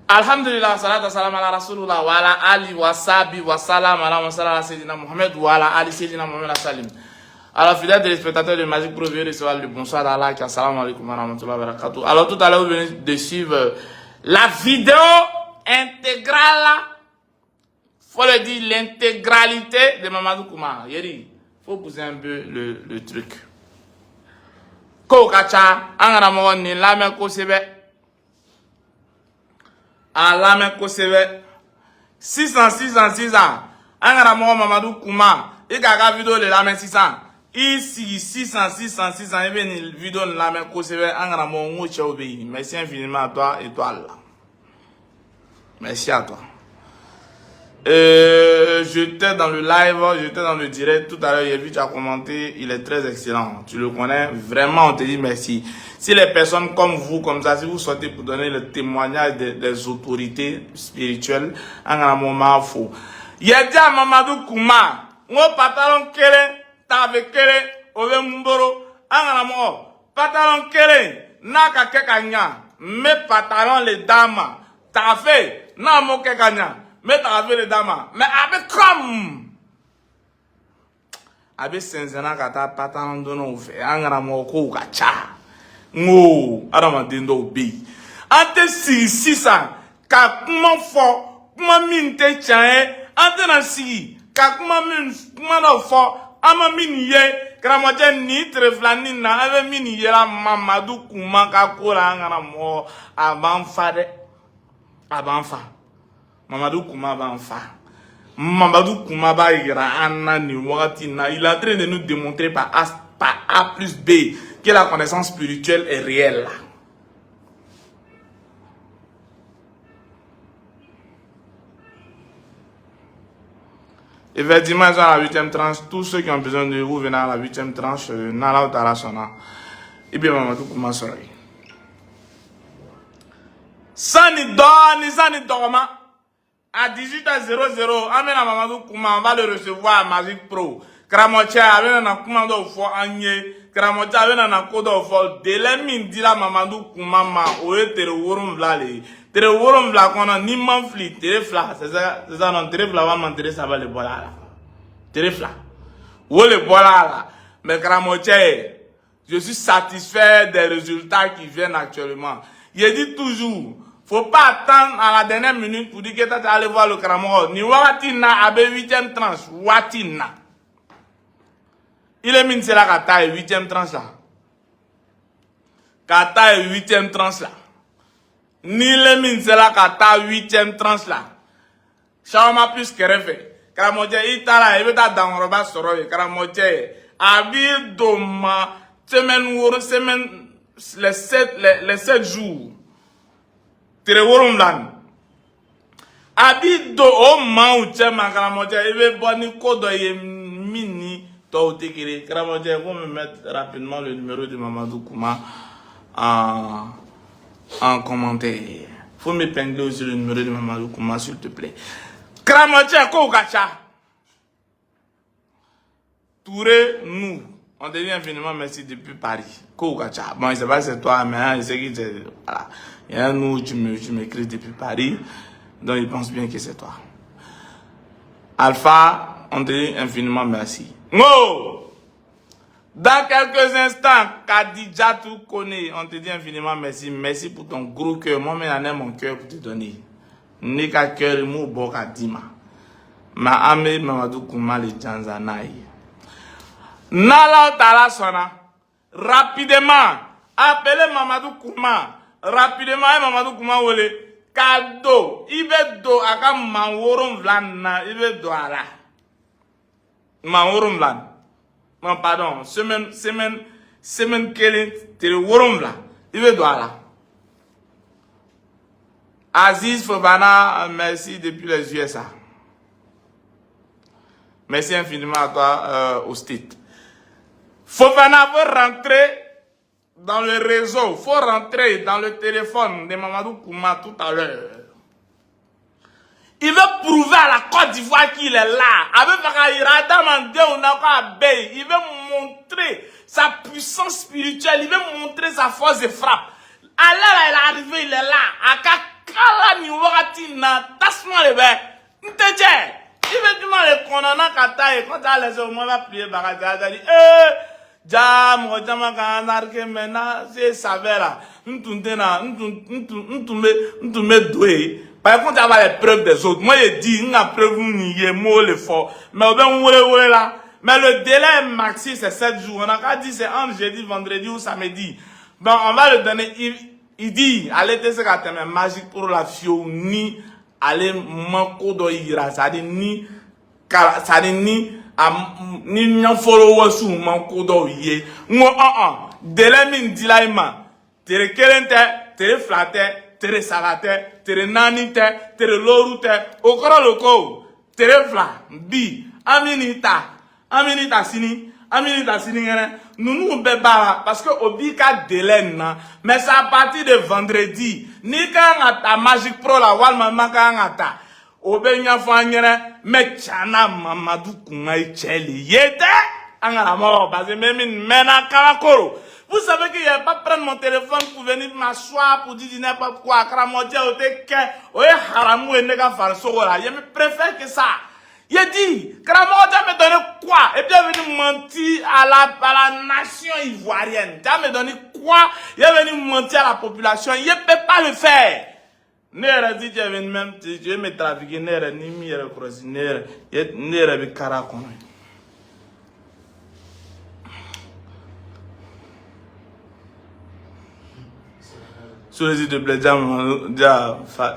Alhamdulillah, salatu salam ala rasulullah wa ala ali wa sabi wa salam ala wa salam ala Sayyidina Mohamed wa ala ali Sayyidina Mohamed salim. Alors, fidèles téléspectateurs de Magic Pro, veuillez recevoir le bonsoir d'Allah, assalamu alaikum wa rahmatullahi wa barakatuh. Alors, tout à l'heure, vous venez de suivre la vidéo intégrale, faut le dire, l'intégralité de Mamadou Kouma. Yeri, faut pousser un peu le truc. Kokacha, angara ni lame ko sebe. À lame ko sebe. 6 ans. Angara Mamadou Kouma. Et kaka vidéo de lame 600. Ici, 6 ans, et bien une vidéo de lame ko sebe. Angara mo obéi. Merci infiniment à toi et toi là. Merci à toi. J'étais dans le live, j'étais dans le direct tout à l'heure, j'ai vu tu as commenté, il est très excellent, tu le connais, vraiment on te dit merci. Si les personnes comme vous, comme ça, si vous sortez pour donner le témoignage des autorités spirituelles, en un moment faux. Il y a dit à Mamadou Kouma, mon pantalon kele, t'avais kele, ove mboro, en un moment, pantalon kele, naka kekanya, mes pantalons les dames, t'as fait, n'a mo kekanya. Mais t'as vu les dames. Mais avec comme. Avec 5 ans, quand t'as pas tant de nous fait. Angara moko kacha. Ngo. Adama dindo bi. Ante 6 ans. Ka kuma fo. Kuma min te chae. Ante na si. Ka kuma min. Kuma no fo. Ama min ye. Kramaje ni treflani na. Ave min ye la Mamadou Kouma kakola angara mo. Aban fade. Aban fa. Mamadou Kouma va en faire. Mamadou Kouma va ira Anna ni Wagatina. Il est en train de nous démontrer par A plus B que la connaissance spirituelle est réelle. Effectivement, ils sont à la 8e tranche. Tous ceux qui ont besoin de vous venez à la 8e tranche. Nala Utara Sona. Et bien Mamadou Kouma sera. Sani Dorma. À 18h00, amène à Mamadou Kouma, on va le recevoir à Magic Pro. Kramotia, amène à Kouma do fo anye. Kramotia, amène à Kodo fo. Délai min dit la Mamadou Kouma ma, oye tere worum vlale. Tere worum vla kona, ni manfli, tere fla. C'est ça, non, tere fla, va m'enterrer, ça va le bola là. Tere fla. Ou le bola là. Mais Kramotia, je suis satisfait des résultats qui viennent actuellement. Il dit toujours, faut pas attendre à la dernière minute pour dire que tu es allé voir le Kramo. Ni Watina abe 8e tranche. Watina. Il est mis là Kata est 8e tranche là. Kata est 8e tranche là. Ni le mis là Kata 8e tranche là. Chama plus que rêve. Kramoje itala ebe ta dans roba soroye. Kramoje abi doma semaine les 7 jours. Tere worum lan. Abi do o ma uche makaramoja ebe boni kodo ye mini to utekere. Karamoja, vous me mettre rapidement le numéro de Mamadou Kouma en commentaire. Faut m'épingler aussi le numéro de Mamadou Kouma s'il te plaît. Karamoja ko gacha. Touré nous. On te dit infiniment merci depuis Paris. Ko gacha. Bon, je sais pas si c'est toi mais je sais que c'est voilà. Il y a un nous, tu m'écris depuis Paris, donc il pense bien que c'est toi. Alpha, on te dit infiniment merci. No! Dans quelques instants, Kadija tout connaît, on te dit infiniment merci. Merci pour ton gros cœur. Moi, je mon cœur pour te donner. Nika cœur, mou boka dima. Ma ame Mamadou Kouma le Janzanaï. Nala Utara Sona. Rapidement, appelez Mamadou Kouma. Rapidement, Mamadou Kouma wole cadeau. Il veut do aka manworum vlan il veut do ala. Manworum vlan. Non pardon, semaine kele tere worum vlan. Il veut do ala. Aziz Fofana, merci depuis les USA. Merci infiniment à toi au state. Fofana veut rentrer dans le réseau, il faut rentrer dans le téléphone de Mamadou Kouma tout à l'heure. Il veut prouver à la Côte d'Ivoire qu'il est là. Il veut montrer sa puissance spirituelle, il veut montrer sa force de frappe. Allah, il est arrivé, il est là. Akakala le bain. Effectivement, les condamnants kata et quand tu as laissé au moins va plier bagaga, tu as dit, jam, rejama kanarke mena, c'est ça là. N'tuntena, n'tume doué. Par contre, tu as les preuves des autres. Moi, je dis, il y a preuve, il y a mot, le fort. Mais on va là. Mais le délai maxi, c'est 7 jours. On a qu'à dire, c'est entre jeudi, vendredi ou samedi. Bon, on va le donner. Il dit, allez, t'es magique pour la fio, ni aller manco do ira. Ça dit, ni followers ou manco do yé. Moi, délai min dit là, tere kelente, tere flatte, tere salate, tere nanite, tere lorute, okoro loko, tere fla, bi, aminita sini ngene, nous bebara, parce que obi ka délai na, mais c'est à partir de vendredi, ni ka ngata Magic Pro la wal mama ka ngata, obe nya fa ngene, me chana Mamadou Kounga cheli yete, angara mo, parce que même mena kawakoro. Vous savez qu'il n'y a pas prendre mon téléphone pour venir m'asseoir pour dire n'importe quoi. Karamodia ou te ke, oye haramou et nega farsola. Je me préfère que ça. Il dit, Karamodia me donne quoi? Et puis il est venu mentir à la nation ivoirienne. Tu as me donné quoi? Il est venu mentir à la population. Il ne peut pas le faire. Nera dit, tu es venu même, tu veux me trafiquer, nera ni mi yere croisi, nera bi karakono. Sur les îles de Blédia,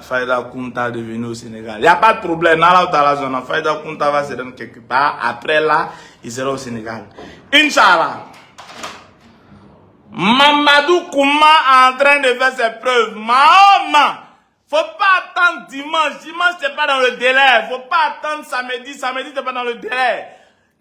Faïda Kounta est devenu au Sénégal. Il n'y a pas de problème. Dans la zone, Faïda Kounta va se rendre quelque part. Après là, il sera au Sénégal. Inch'Allah. Mamadou Kouma est en train de faire ses preuves. Maman, faut pas attendre dimanche. Dimanche, c'est pas dans le délai. Faut pas attendre samedi. Samedi, c'est pas dans le délai.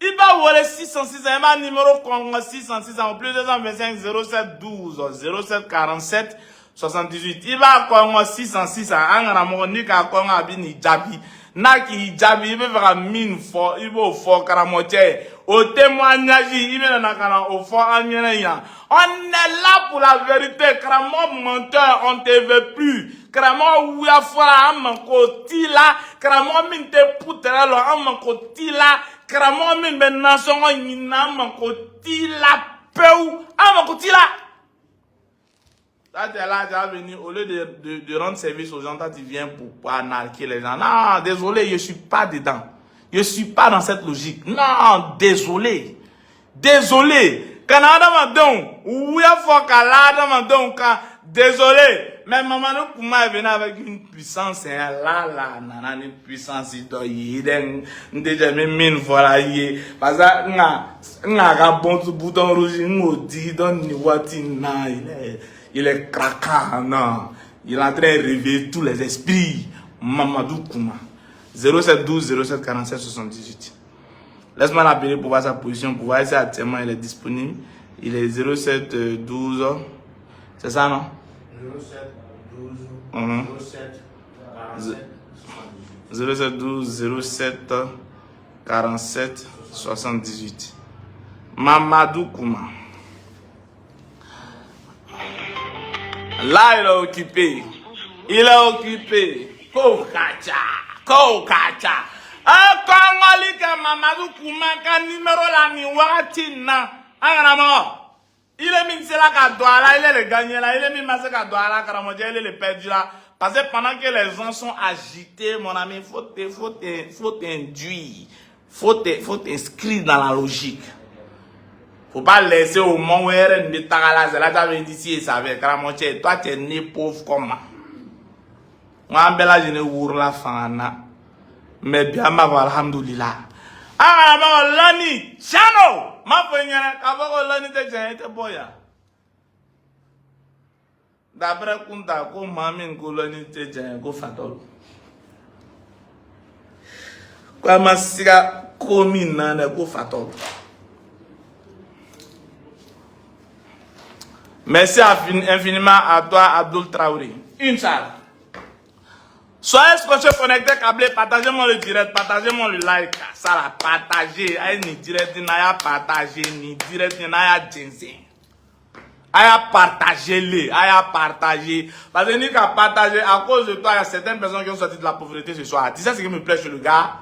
Il va voler 606, il va numéro Congo 606 en plus 225 07 12 07 47 78. Il va Congo 606 en Ramonika à Congo Abini Djabi. Naki Djabi, il va faire mine fort, il va au fort Karamotier. Au témoignage, il va au fort Anya. On est là pour la vérité. Kramo menteur, on te veut plus. Kramo ouya fora amanko tila. Kramo min te putra lo amanko tila. Kramo min ben nasongo yina amanko tila peu amanko tila. Là, tu es là, tu as venu, au lieu de rendre service aux gens, tu viens pour anarquer les gens. Non, désolé, je ne suis pas dedans. Je ne suis pas dans cette logique. Non, désolé. Désolé. Canada m'a donné, oui, il faut qu'Allah m'a donné, désolé. Mais Mamadou Kouma est venu avec une puissance, là, une puissance, il déjà même mine, voilà, parce que, n'a bon bouton rouge, dit, il est craquant, non. Il est en train de réveiller tous les esprits. Mamadou Kouma. 07 12 07 47 78. Laisse-moi l'appeler pour voir sa position, pour voir si actuellement il est disponible. Il est 07 12. C'est ça, non? 07 12 07 47 78. 07 12 07 47 78. Mamadou Kouma. Là, il est occupé. Il est occupé. Kokacha. Kongolika Mamadou Kouma, ka numéro la ni watina. Il est mis là qu'à Douala, il est le gagné là. Il est mis massé qu'à Douala, Karamodia, il est le perdu là. Parce que pendant que les gens sont agités, mon ami, faut t'induire. Faut t'inscrire dans la logique. Faut pas laisser au moment où RN de Tagala, c'est là que j'avais dit si ça avait Karamodia. Toi, tu es né pauvre comme moi. Moi, je ne vois la fana. Mais bien, ma voix, alhamdoulilah. Ah, ma lani, chano! Ma poignée, kavoko lani te jayete boya. D'après Kunta, ko mamin ko lani te jayete ko fatolo. Kwa masika komi nane ko fatolo. Merci infiniment à toi, Abdul Traoré. Inch'Allah. Soyez scotchés, connectés, câblés, partagez-moi le direct, partagez-moi le like, ça la partagez, ni direct, ni direct, ni direct, ni Aya partagez-les, aya partagé. Parce que ni qu'à partager, à cause de toi, il y a certaines personnes qui ont sorti de la pauvreté ce soir. Tu sais ce qui me plaît chez le gars?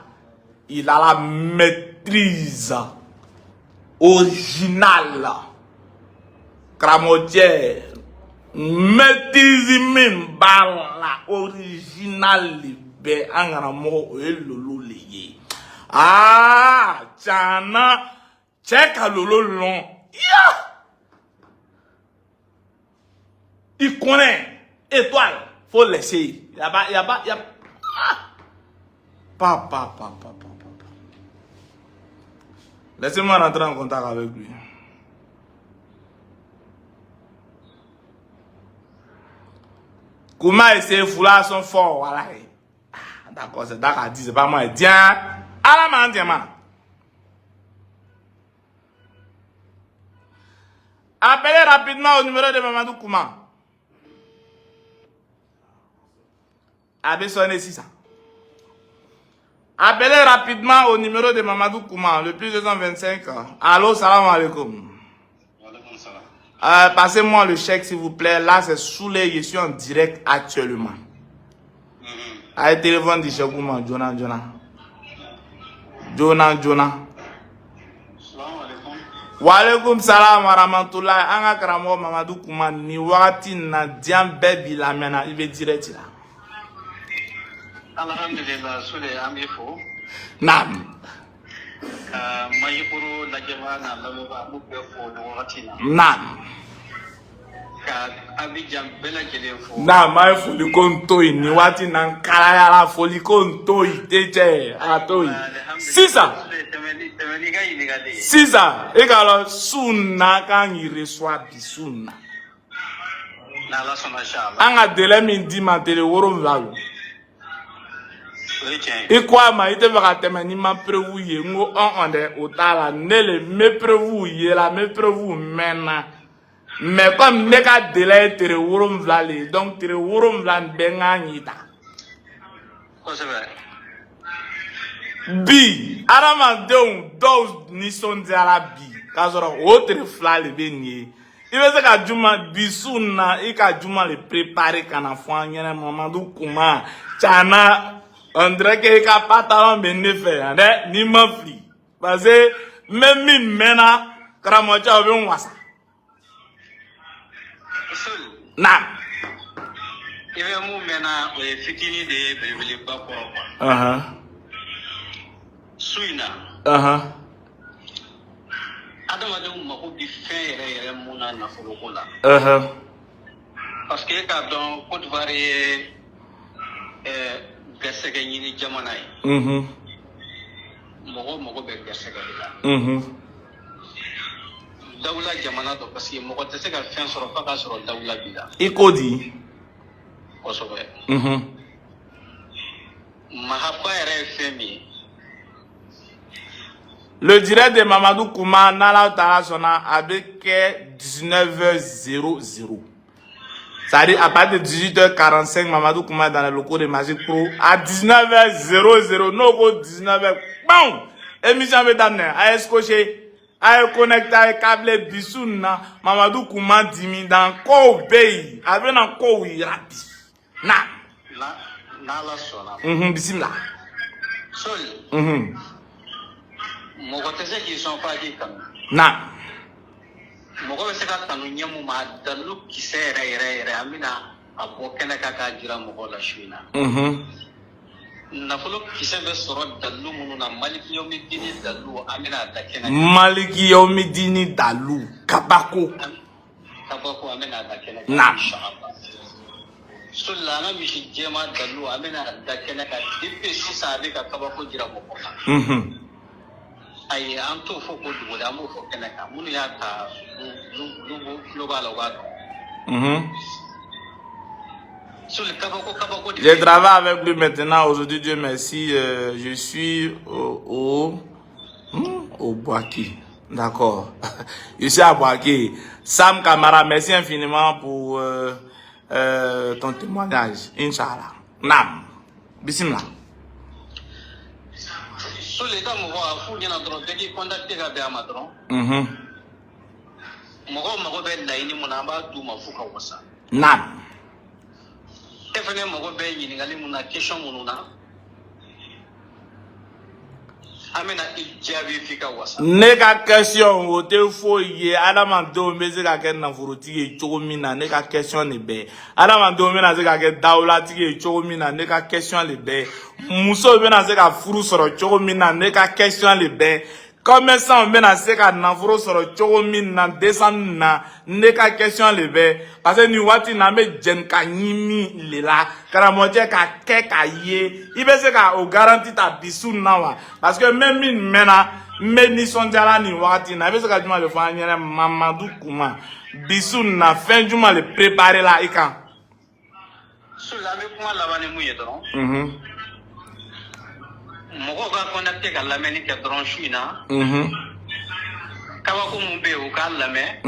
Il a la maîtrise originale. Cramotière. Maîtrise même, la originale. Be, angana mo, lolo leye. Ah, tiana, check à lolo long. Il connaît. Étoile. Faut laisser. Il y a pas. Papa. Laissez-moi rentrer en contact avec lui. Comment essayer de fouler son fort, voilà. D'accord, c'est d'accord, c'est pas moi. Tiens, à la main, tiens, appelez rapidement au numéro de Mamadou Kouma. Avez sonné 600. Appelez rapidement au numéro de Mamadou Kouma, le plus 225. Allô, salam alaikum. Passez-moi le chèque, s'il vous plaît. Là, c'est sous les. Je suis en direct actuellement. Allez, téléphone du chèque Kouma, Jonah. Wa alaikum salam wa rahmatullahi. Anga karamo Mamadou Kouma ni wakati na diam bebi la mena. Il veut direct là. Alhamdulillah, sule amifo. Nam. Mayipuru lajema na lamuba mubefo na wakatina. Nam. Ka abidjan bela jelefo. Nam, ma foli kontoi ni wati na kalaya la foli kontoi teche atoi. Sisa. Sisa, egalo sunna kan il reçoit bisuna. Na la sona shala. Anga dele min di ma tele worom lalu. Et quoi, ma ite va teme ni ma preuve ngo on de otala nele me preuve la me preuve mena. Mais comme meka dele tere worom vlale donc tere worom vlan benga nyita. Bi arama deun dos ni son diala bi kazoro o tere flale benye. Il veut que Juma bisuna et que Juma le prépare kana fwa nyene Mamadou Kouma chana André que ka pantalon benefe ande ni mafli parce que même mi mena kramocha obi wasa na ibe mu mena o fitini de belebele ba ko suina adamadenw mako bi fɛn yɛrɛ mun na nafolo ko la parce que e k'a dɔn Côte d'Ivoire ye gɛrɛsɛgɛ ɲini jamana ye mɔgɔ mago bɛ gɛrɛsɛgɛ de la dawula jamana dɔ parce que mɔgɔ tɛ se ka fɛn sɔrɔ f'a ka sɔrɔ dawula b'i la i ko di kosɛbɛ mahaba yɛrɛ ye fɛn min ye. Le direct de Mamadou Kouma Nala Tarasona avec 19h00. C'est-à-dire à partir de 18h45, Mamadou Kouma dans le locaux de Magic Pro. À 19h00, non, 19h. Bon! Émission mesdames, à escocher, à connecter, à câble Bissouna, Mamadou Kouma dimi dans Kobe. Avec un Kobe rapide. Na. Nala Sona. Bismillah. Sol. Mɔgɔ tɛ se k'i sɔn f'a k'i kanu. Na. Mɔgɔ bɛ se ka kanu ɲɛ mun ma dalu kisɛ yɛrɛ an bɛna a bɔ kɛnɛ kan k'a jira mɔgɔw la su in na. Nafolo kisɛ bɛ sɔrɔ dalu minnu na Maliki Yawmidini dalu an bɛna a da kɛnɛ kan. Maliki Yawmidini dalu kabako. Kabako an bɛna a da kɛnɛ kan. Na. Sola an ka misi jɛma dalu an bɛna a da kɛnɛ kan depuis sisan a bɛ ka kabako jira mɔgɔw la. Ayi an t'o fɔ ko dugu an b'o fɔ kɛnɛ kan minnu y'a ta tulo b'a la o b'a dɔn. Je travaille avec lui maintenant. Aujourd'hui, Dieu merci, je suis au Boaki. D'accord. Je suis à Boaki. Sam Kamara, merci infiniment pour ton témoignage. Inch'Allah. Nam. Bismillah. So les gars, moi, fou, il y en a trop. Dès qu'ils contactent les gars, ma trop. Mogo mogo be laini muna ba du mafuka wasa. Nam. Efene mogo be yiningali muna question mununa. Amena ijabi fika wasa. Neka question o te fo ye adamando meze ka ke na foroti chogo mina neka question ne be adamando me na ze ka ke daula ti chogo mina neka question le be muso be na ze ka furu soro chogo mina neka question le be commerçant be na ze ka na furu soro chogo mina descend na neka question le be parce que ni wati na me jen ka nyimi le la karamoje ka ke ka ye ibe se ka o garantie ta bisu na wa parce que même min mena me ni sonjala ni wati na ibe se ka juma le fa nyere Mamadou Kouma bisu na fin juma le préparer la ikan So la me kuma labane mu yedron mogo ga connecté ka lameni ke dron shuina kawa ko mu be o ka lame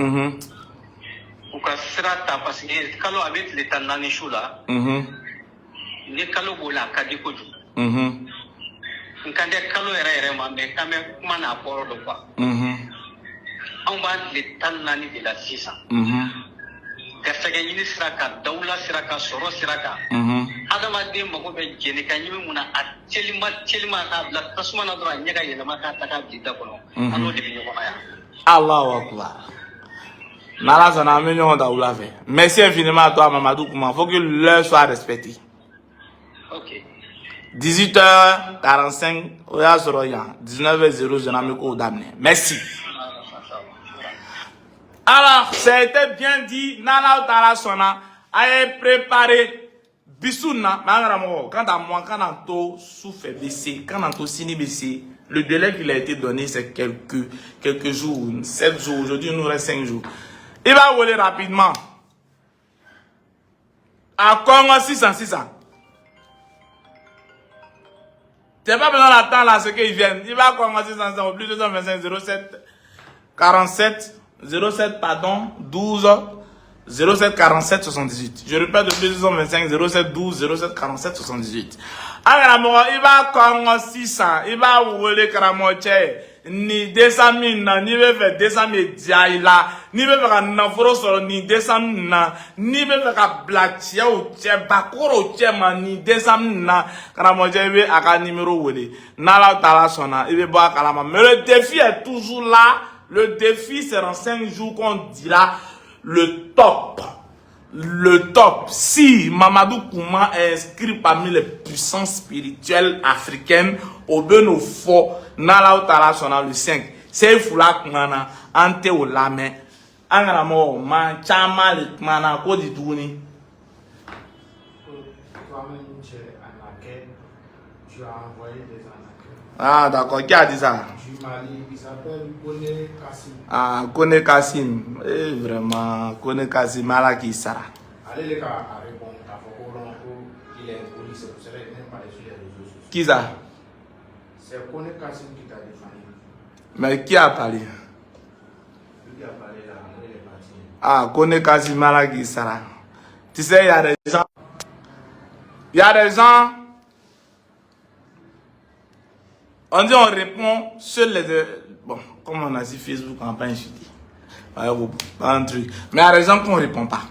o ka sirata parce que kalo avec le tanani shula ni kalo bola ka di ko ju nkande kalo ere ma me kame kuma na poro do kwa on ba le tanani de la 600 gasage yini siraka daula siraka soro siraka adama de mogo be jeni ka nyimi muna chelima ka la tasuma na dra nyaka yela maka taka bita kono ano de binyo ya Allahu akbar nala sana me nyon daula fait merci infiniment à toi Mamadou Kouma faut que l'heure soit respectée. OK 18h45 oya soro ya 19h00 je n'ai ko damné merci. Alors, ça a été bien dit. Nana Otala Sona a préparé Bissouna. Quant à moi, quand on to souffle baissé, quand on to sini baissé, le délai qu'il a été donné, c'est quelques jours, 7 jours. Aujourd'hui, il nous reste 5 jours. Il va voler rapidement. À Congo 600. Tu n'as pas besoin d'attendre là ce qu'ils viennent. Il va à Congo 600, plus 225 07 47. 07 pardon 12 07 47 78. Je répète de plus 225 07 12 07 47 78. Alors il va Congo 600, il va rouler Karamoche ni 200 000 ni veut 200 000 diaila ni veut faire un foro sur ni 200 000 ni veut faire blatia ou tche bakoro tche man ni 200 000 Karamoche veut à numéro wole nala tala sona il veut boire kalama mais le défi est toujours là. Le défi, c'est dans 5 jours qu'on dira le top. Le top. Si Mamadou Kouma est inscrit parmi les puissances spirituelles africaines, au Beno Fo, Nala Otala Sona le 5. C'est Foula Koumana, Ante Olame, Angramo, Manchama, le Koumana, Kodi Douni. Tu as envoyé des arnaqueurs. Ah, d'accord. Qui a dit ça? Il s'appelle Kone Kassim. Ah, Kone Kassim. Eh, vraiment, Kone Kassim, Malaki Sara. Allez les gars, répondre. Il est poli, c'est pour cela qu'il n'aime pas sur les réseaux sociaux. Qui ça? C'est Kone Kassim qui t'a défendu. Mais qui a parlé? Lui qui a parlé là, il est parti. Ah, Kone Kassim, Malaki Sara. Tu sais, il y a des gens. Il y a des gens. On dit on répond sur les deux. Bon, comme on a dit Facebook, on n'a pas insulté. Un truc. Mais à raison qu'on ne répond pas.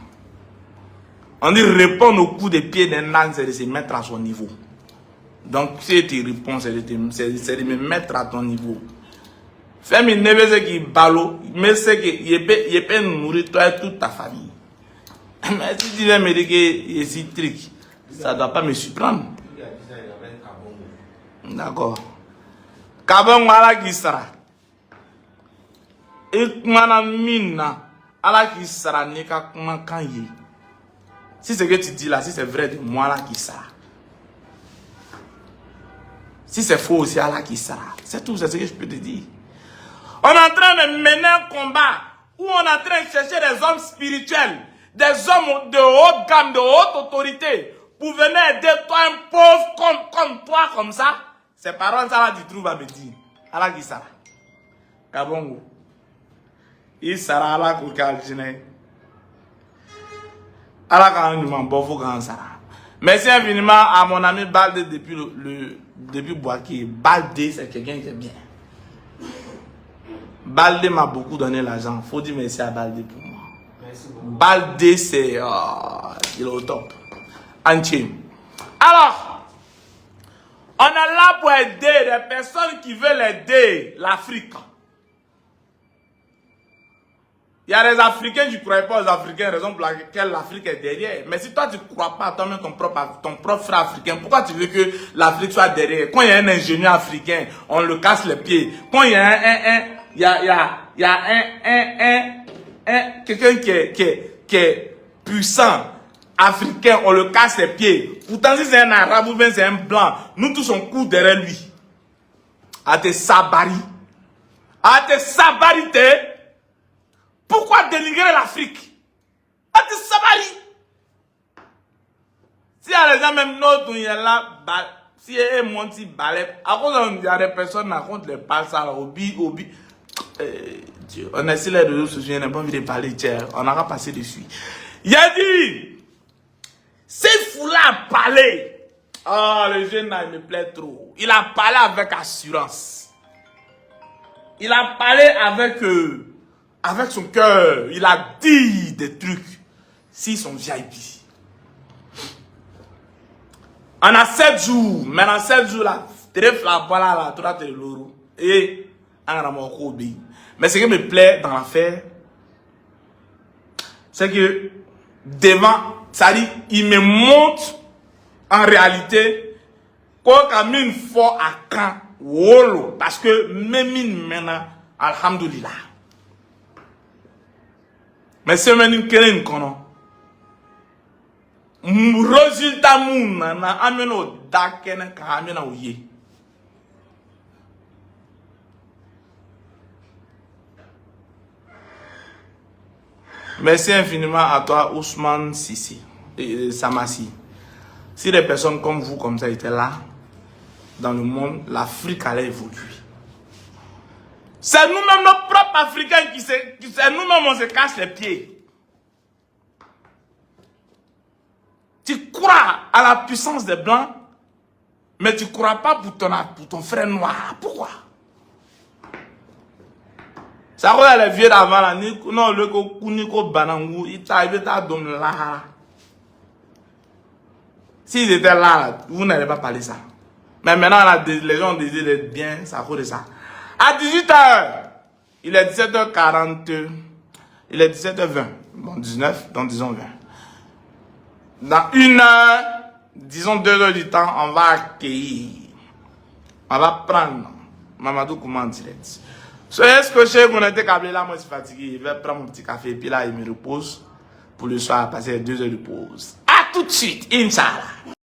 On dit répondre au coup des pieds d'un âne, c'est de se mettre à son niveau. Donc si tu réponds, c'est de me mettre à ton niveau. Fais-moi une neveu qui ballot, mais c'est qu'il peut nourrir toi et toute ta famille. Mais si tu viens me dire qu'il est si trick, ça ne doit pas me surprendre. D'accord. Kabon ala kisara. Ikmana mina ala kisara neka kuma kanye. Si c'est ce que tu dis là, si c'est vrai de moi ala kisara. Si c'est faux aussi ala kisara. C'est tout, c'est ce que je peux te dire. On est en train de mener un combat où on est en train de chercher des hommes spirituels, des hommes de haute gamme, de haute autorité, pour venir aider toi, un pauvre comme toi, comme ça. Ces paroles, ça va du trouve à me dire. Allah qui ça? Kabongo. Il sera à la cocaïne. Allah quand on m'en bon, faut qu'on ça. Merci infiniment à mon ami Balde depuis Boaké. Balde, c'est quelqu'un qui est bien. Baldé m'a beaucoup donné l'argent. Faut dire merci à Baldé pour moi. Merci beaucoup. Baldé, c'est... il est au top. Entier. Alors, on est là pour aider les personnes qui veulent aider l'Afrique. Il y a des Africains, tu ne crois pas aux Africains, raison pour laquelle l'Afrique est derrière. Mais si toi, tu ne crois pas à toi-même ton propre frère africain, pourquoi tu veux que l'Afrique soit derrière? Quand il y a un ingénieur africain, on le casse les pieds. Quand il y a quelqu'un qui est puissant, africain, on le casse les pieds. Pourtant, si c'est un arabe ou bien c'est un blanc, nous tous on court derrière lui. À tes sabaris. À tes sabarités. Pourquoi dénigrer l'Afrique? À tes sabaris. Si y a des gens même notre il y a là, si il y a un monti balai, à cause il y a des personnes à contre les passes à obi. On a essayé les réseaux sociaux, on n'a pas envie de parler, tiens, on aura passé dessus. Il a dit, c'est fou là à parler. Oh, le jeune là, il me plaît trop. Il a parlé avec assurance. Il a parlé avec son cœur. Il a dit des trucs. S'ils sont VIP. On a 7 jours. Maintenant, 7 jours là, trèfle la voilà là, tout là, t'es l'euro. Et, on a mon obéi. Mais ce qui me plaît dans l'affaire, c'est que devant, ça dit, il me montre en réalité qu'on a mis une fois à quand, wolo, parce que même maintenant, alhamdoulilah. Mais c'est même une querelle qu'on a. Résultat mounana, ameno dakene ka amena ouye. Merci infiniment à toi, Ousmane Sissi et Samassi. Si des personnes comme vous, comme ça, étaient là, dans le monde, l'Afrique allait évoluer. C'est nous-mêmes, nos propres Africains, c'est nous-mêmes, on se casse les pieds. Tu crois à la puissance des Blancs, mais tu ne crois pas pour ton frère noir. Pourquoi? Ça va les vieux d'avant là, non, le Niko Banangou, il t'a donné là. S'ils étaient là, vous n'allez pas parler ça. Mais maintenant, les gens ont désiré d'être bien, ça cause de ça. À 18h, il est 17h40, il est 17h20, bon 19, donc disons 20. Dans 1 heure, disons 2 heures du temps, on va accueillir, on va prendre Mamadou Kouma en direct. Est-ce que chez vous n'êtes câblé là, moi je suis fatigué, je vais prendre mon petit café, puis là il me repose pour le soir, passer 2 heures de pause. À tout de suite, Inch'Allah.